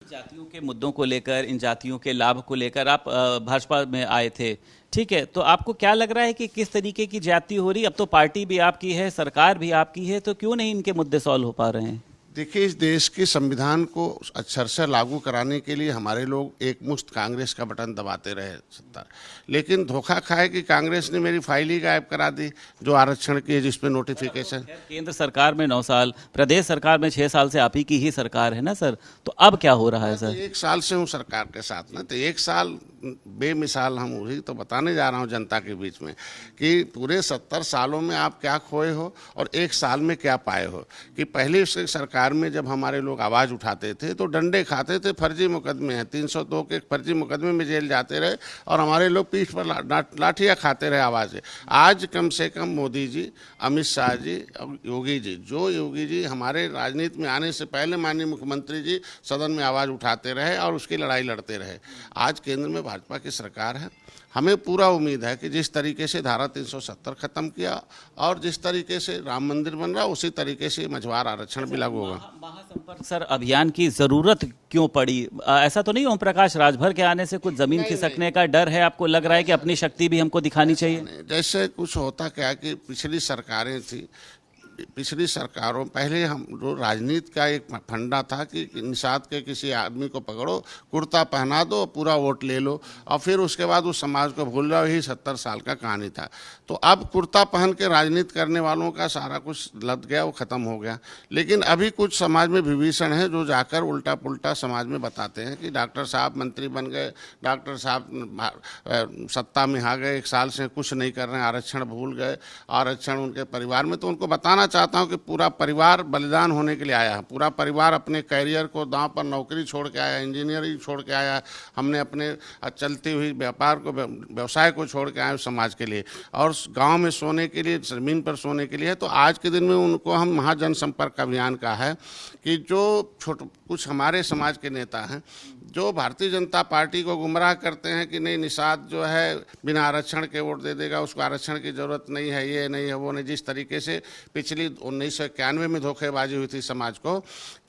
जातियों के मुद्दों को लेकर, इन जातियों के लाभ को लेकर आप भाजपा में आए थे। ठीक है, तो आपको क्या लग रहा है कि किस तरीके की ज्यादती हो रही? अब तो पार्टी भी आपकी है, सरकार भी आपकी है, तो क्यों नहीं इनके मुद्दे सॉल्व हो पा रहे हैं? देखिए, इस देश के संविधान को अक्षर से लागू कराने के लिए हमारे लोग एक मुश्त कांग्रेस का बटन दबाते रहे सत्ता, लेकिन धोखा खाए कि कांग्रेस ने मेरी फाइल ही गायब करा दी जो आरक्षण की है, जिसपे नोटिफिकेशन। केंद्र सरकार में 9 साल, प्रदेश सरकार में 6 साल से आप ही की ही सरकार है ना सर, तो अब क्या हो रहा है तो सर? 1 साल से हूँ सरकार के साथ ना, तो 1 साल बेमिसाल हम वही तो बताने जा रहा हूँ जनता के बीच में कि पूरे 70 सालों में आप क्या खोए हो और 1 साल में क्या पाए हो। कि पहले से सरकार में जब हमारे लोग आवाज़ उठाते थे तो डंडे खाते थे, फर्जी मुकदमे हैं, 302 के फर्जी मुकदमे में जेल जाते रहे और हमारे लोग पीठ पर लाठियाँ खाते रहे आवाज़ से। आज कम से कम मोदी जी, अमित शाह जी, योगी जी, जो योगी जी हमारे राजनीति में आने से पहले माननीय मुख्यमंत्री जी सदन में आवाज़ उठाते रहे और उसकी लड़ाई लड़ते रहे। आज केंद्र में भाजपा की सरकार है, हमें पूरा उम्मीद है कि जिस तरीके से धारा 370 खत्म किया और जिस तरीके से राम मंदिर बन रहा उसी तरीके से मझवार आरक्षण भी लागू होगा। महासंपर्क सर अभियान की जरूरत क्यों पड़ी? ऐसा तो नहीं ओम प्रकाश राजभर के आने से कुछ जमीन खिसकने का डर है? आपको लग रहा है कि अपनी शक्ति भी हमको दिखानी चाहिए? जैसे कुछ होता क्या कि पिछली सरकारें थी, पिछली सरकारों पहले हम जो राजनीति का एक फंडा था कि निषाद के किसी आदमी को पकड़ो, कुर्ता पहना दो, पूरा वोट ले लो और फिर उसके बाद उस समाज को भूल जाओ, यही 70 साल का कहानी था। तो अब कुर्ता पहन के राजनीति करने वालों का सारा कुछ लद गया, वो ख़त्म हो गया। लेकिन अभी कुछ समाज में विभीषण है जो जाकर उल्टा पुल्टा समाज में बताते हैं कि डॉक्टर साहब मंत्री बन गए, डॉक्टर साहब सत्ता में आ गए, 1 साल से कुछ नहीं कर रहे हैं, आरक्षण भूल गए, आरक्षण उनके परिवार में। तो उनको बताना चाहता हूं कि पूरा परिवार बलिदान होने के लिए आया है, पूरा परिवार अपने करियर को दांव पर, नौकरी छोड़ के आया, इंजीनियरिंग छोड़ के आया, हमने अपने चलती हुई व्यापार को, व्यवसाय को छोड़ के आए समाज के लिए, और गांव में सोने के लिए, ज़मीन पर सोने के लिए। तो आज के दिन में उनको हम महाजनसंपर्क अभियान का है कि जो कुछ हमारे समाज के नेता हैं जो भारतीय जनता पार्टी को गुमराह करते हैं कि नहीं निषाद जो है बिना आरक्षण के वोट दे देगा, उसको आरक्षण की ज़रूरत नहीं है, ये नहीं है, वो नहीं। जिस तरीके से पिछली 1991 में धोखेबाजी हुई थी समाज को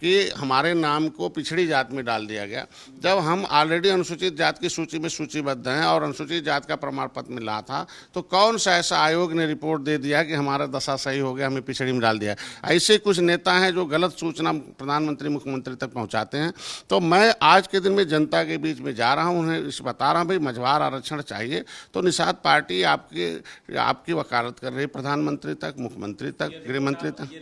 कि हमारे नाम को पिछड़ी जात में डाल दिया गया, जब हम ऑलरेडी अनुसूचित जात की सूची में सूचीबद्ध हैं और अनुसूचित जात का प्रमाण पत्र मिला था, तो कौन सा ऐसा आयोग ने रिपोर्ट दे दिया कि हमारा दशा सही हो गया, हमें पिछड़ी में डाल दिया? ऐसे कुछ नेता हैं जो गलत सूचना प्रधानमंत्री मुख्यमंत्री तक पहुंचाते हैं। तो मैं आज के दिन में जनता के बीच में जा रहा हूं, उन्हें इस बता रहा हूं भाई मझवार आरक्षण चाहिए। तो निषाद पार्टी आपकी वकालत कर रही है, प्रधानमंत्री तक, मुख्यमंत्री तक, गृह मंत्री तक।